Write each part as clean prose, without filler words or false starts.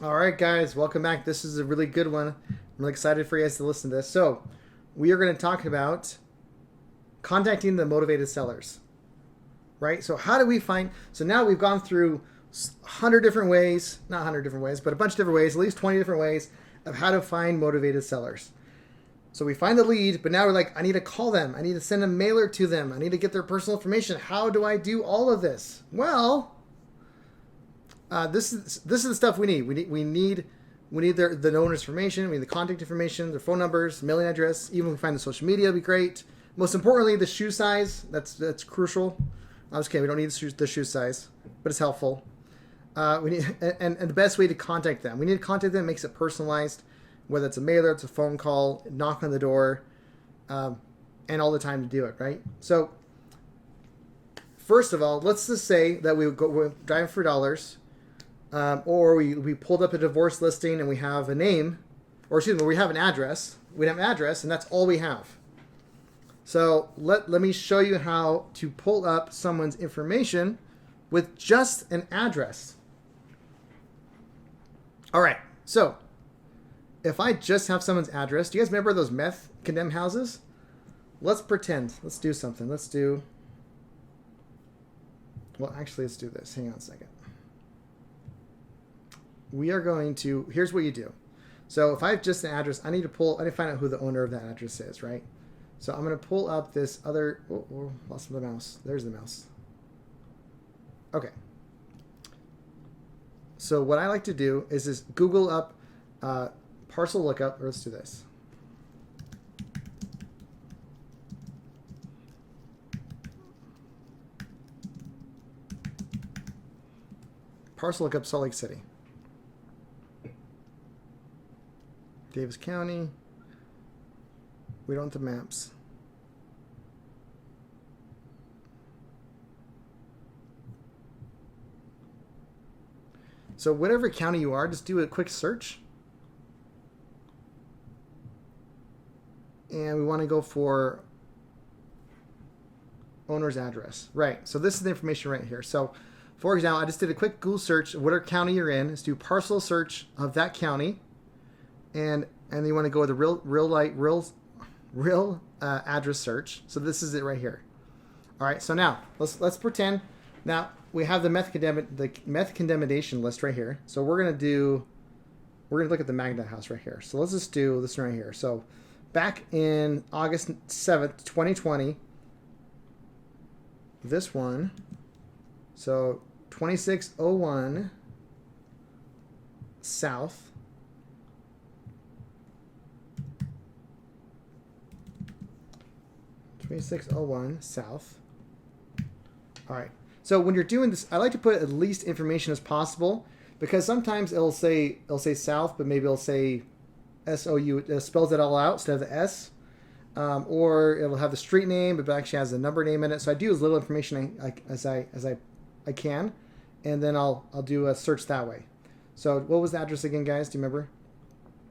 All right, guys, welcome back. This is a really good one. I'm really excited for you guys to listen to this. So, we are going to talk about contacting the motivated sellers, right? So, how do we find? So now we've gone through 100 different ways, not 100 different ways, but a bunch of different ways, at least 20 different ways of how to find motivated sellers. So we find the lead, but now we're like, I need to call them. I need to send a mailer to them. I need to get their personal information. How do I do all of this? Well, this is the stuff we need. We need the owner's information. We need the contact information, their phone numbers, mailing address. Even if we find the social media, would be great. Most importantly, the shoe size. That's crucial. I was kidding. We don't need the shoe size, but it's helpful. We need and the best way to contact them. We need to contact them. Makes it personalized, whether it's a mailer, it's a phone call, knock on the door, and all the time to do it. Right. So first of all, let's just say that we're driving for dollars. Or we pulled up a divorce listing and we have a name, or excuse me, we have an address. We have an address, and that's all we have. So let me show you how to pull up someone's information with just an address. All right, so if I just have someone's address, do you guys remember those meth condemned houses? Let's pretend. Let's do something. Let's do this. Hang on a second. We are going to, here's what you do. So if I have just an address, I need to find out who the owner of that address is, right? So I'm going to pull up this other, lost the mouse. There's the mouse. Okay. So what I like to do is just Google up parcel lookup, or let's do this. Parcel lookup Salt Lake City. Davis County. We don't want the maps. So whatever county you are, just do a quick search. And we want to go for owner's address. Right. So this is the information right here. So for example, I just did a quick Google search of whatever county you're in. Let's do parcel search of that county. And you want to go with a real address search. So this is it right here. All right. So now let's pretend now we have the meth condemnation list right here. So we're gonna look at the Magna house right here. So let's just do this right here. So back in August 7th, 2020, this one. So 2601 South. 2601 South. All right. So when you're doing this, I like to put at least information as possible because sometimes it'll say South, but maybe it'll say SOU. It spells it all out instead of the S, or it'll have the street name, but it actually has the number name in it. So I do as little information as I can, and then I'll do a search that way. So what was the address again, guys? Do you remember?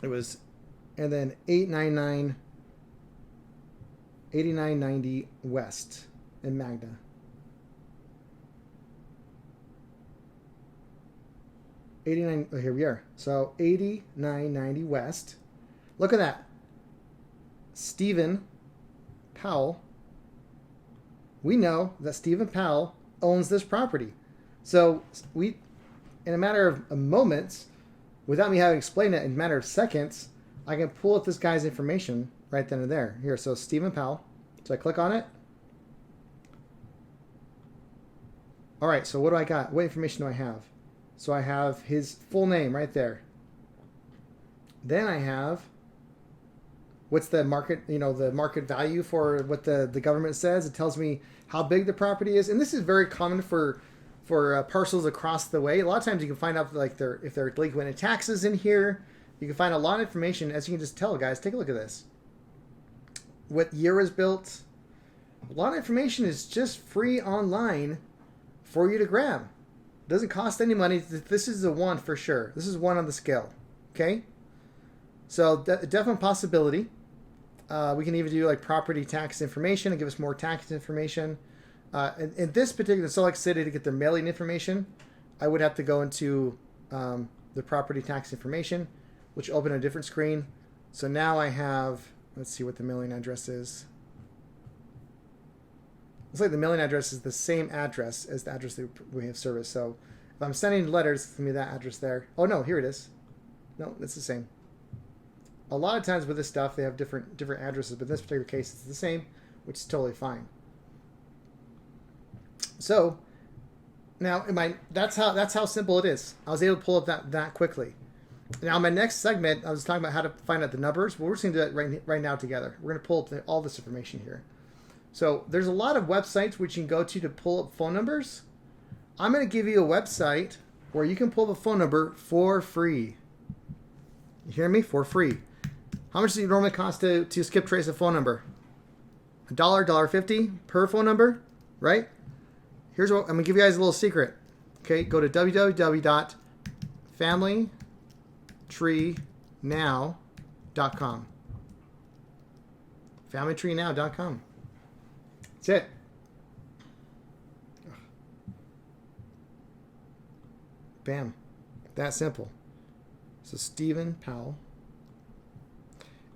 It was, and then 8990 West in Magna. 89, here we are. So 8990 West. Look at that. Stephen Powell. We know that Stephen Powell owns this property. So we, in a matter of moments, without me having to explain it, in a matter of seconds, I can pull up this guy's information right then and there. Here, so Stephen Powell. So I click on it. All right, so what do I got? What information do I have? So I have his full name right there. Then I have what's the market, the market value for what the government says. It tells me how big the property is. And this is very common for parcels across the way. A lot of times you can find out like if they're delinquent in taxes in here. You can find a lot of information, as you can just tell, guys. Take a look at this. What year was built. A lot of information is just free online for you to grab. Doesn't cost any money. This is a 1 for sure. This is 1 on the scale. Okay? So definite possibility. We can even do like property tax information and give us more tax information. In this particular Salt Lake City, to get the mailing information, I would have to go into the property tax information, which will open a different screen. So now I have, let's see what the mailing address is. Looks like the mailing address is the same address as the address that we have service. So if I'm sending letters, it's going to be that address there. Oh, no, here it is. No, it's the same. A lot of times with this stuff, they have different addresses, but in this particular case, it's the same, which is totally fine. So now, that's how simple it is. I was able to pull up that quickly. Now, my next segment, I was talking about how to find out the numbers. Well, we're just going to do it right now together. We're going to pull up all this information here. So there's a lot of websites which you can go to pull up phone numbers. I'm going to give you a website where you can pull up a phone number for free. You hear me? For free. How much does it normally cost to skip trace a phone number? $1, $1.50 per phone number, right? Here's what I'm going to give you guys a little secret. Okay, go to www.familytreenow.com. Familytreenow.com. That's it. Bam. That simple. So Stephen Powell.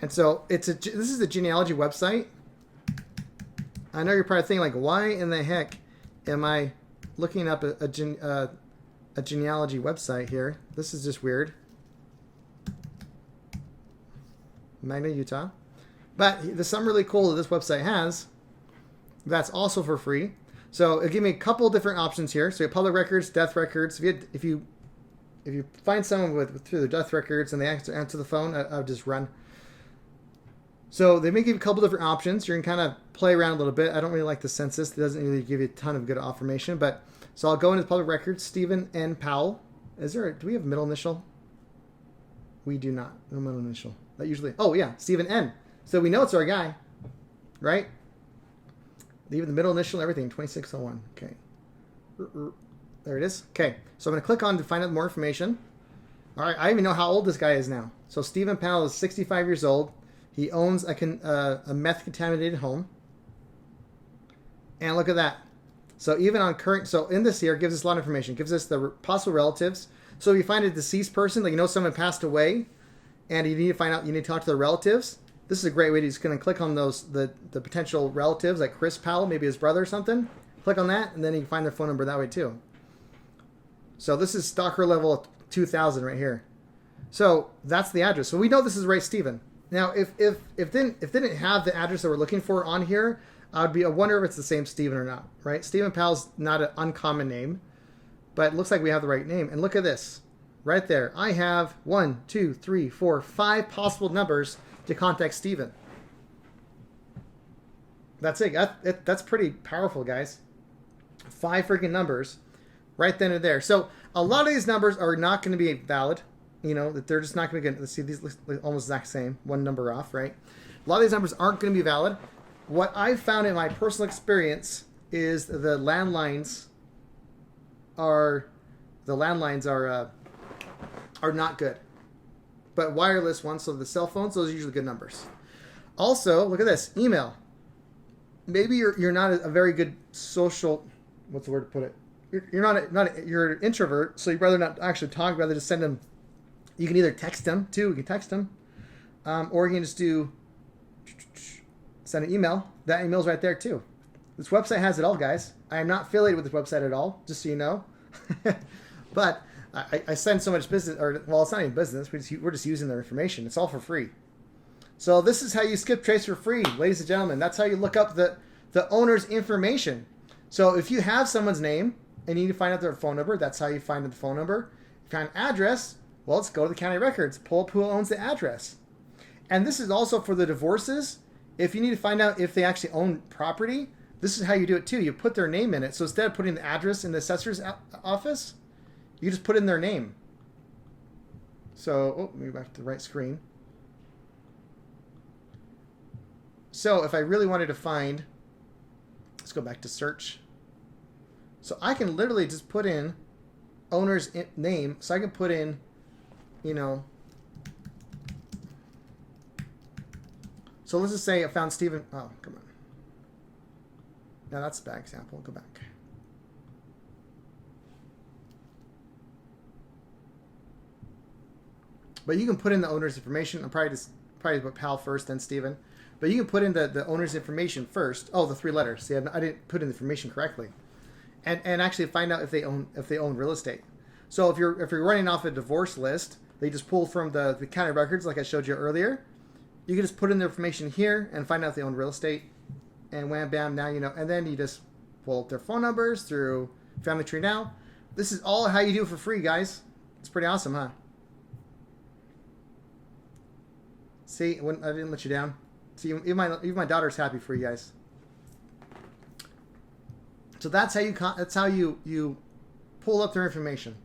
And so this is a genealogy website. I know you're probably thinking, like, why in the heck am I looking up a genealogy website here? This is just weird. Magna, Utah. But there's something really cool that this website has that's also for free. So it'll give me a couple different options here. So you have public records, death records. If you find someone through their death records and they answer the phone, I would just run. So they may give you a couple different options. You can kind of play around a little bit. I don't really like the census. It doesn't really give you a ton of good information. But so I'll go into the public records. Stephen N. Powell. Do we have a middle initial? We do not. No middle initial. That usually. Oh yeah, Stephen N. So we know it's our guy, right? Even the middle initial, everything. 2601. Okay. There it is. Okay. So I'm going to click on to find out more information. All right. I even know how old this guy is now. So Stephen Powell is 65 years old. He owns a meth-contaminated home. And look at that. So even on current, so in this here, it gives us a lot of information. It gives us the possible relatives. So if you find a deceased person, like you know someone passed away, and you need to talk to their relatives, this is a great way to just kind of click on the potential relatives, like Chris Powell, maybe his brother or something. Click on that, and then you can find their phone number that way too. So this is stalker level 2000 right here. So that's the address. So we know this is right, Stephen. Now, if didn't have the address that we're looking for on here, I wonder if it's the same Stephen or not, right? Stephen Powell's not an uncommon name, but it looks like we have the right name. And look at this, right there. I have 1, 2, 3, 4, 5 possible numbers to contact Stephen. That's it. That's pretty powerful, guys. 5 freaking numbers, right then and there. So a lot of these numbers are not going to be valid. You know, that they're just not going to get, let's see, these look almost exact same, one number off, right? A lot of these numbers aren't going to be valid. What I've found in my personal experience is the landlines are not good. But wireless ones, so the cell phones, those are usually good numbers. Also, look at this, email. Maybe you're not a very good social, what's the word to put it? You're an introvert, so you'd rather not actually talk, rather just send them. You can either text them too. You can text them, or you can just send an email. That email's right there too. This website has it all, guys. I am not affiliated with this website at all, just so you know. But I send so much business, well, it's not even business. We're just using their information. It's all for free. So this is how you skip trace for free, ladies and gentlemen. That's how you look up the owner's information. So if you have someone's name and you need to find out their phone number, that's how you find the phone number. If you find an address, well, let's go to the county records, pull up who owns the address. And this is also for the divorces. If you need to find out if they actually own property, this is how you do it too. You put their name in it. So instead of putting the address in the assessor's office, you just put in their name. So, maybe back to the right screen. So if I really wanted to find, let's go back to search. So I can literally just put in owner's name. So I can put in, so let's just say I found Stephen. Oh, come on. Now that's a bad example. Go back. But you can put in the owner's information. I'm probably put Pal first, then Steven. But you can put in the owner's information first. Oh, the 3 letters. See, I didn't put in the information correctly. And actually find out if they own real estate. So if you're running off a divorce list, they just pull from the county records like I showed you earlier. You can just put in the information here and find out if they own real estate. And wham bam, now you know. And then you just pull up their phone numbers through Family Tree Now. This is all how you do it for free, guys. It's pretty awesome, huh? See, I didn't let you down. See, even my daughter's happy for you guys. So that's how you pull up their information.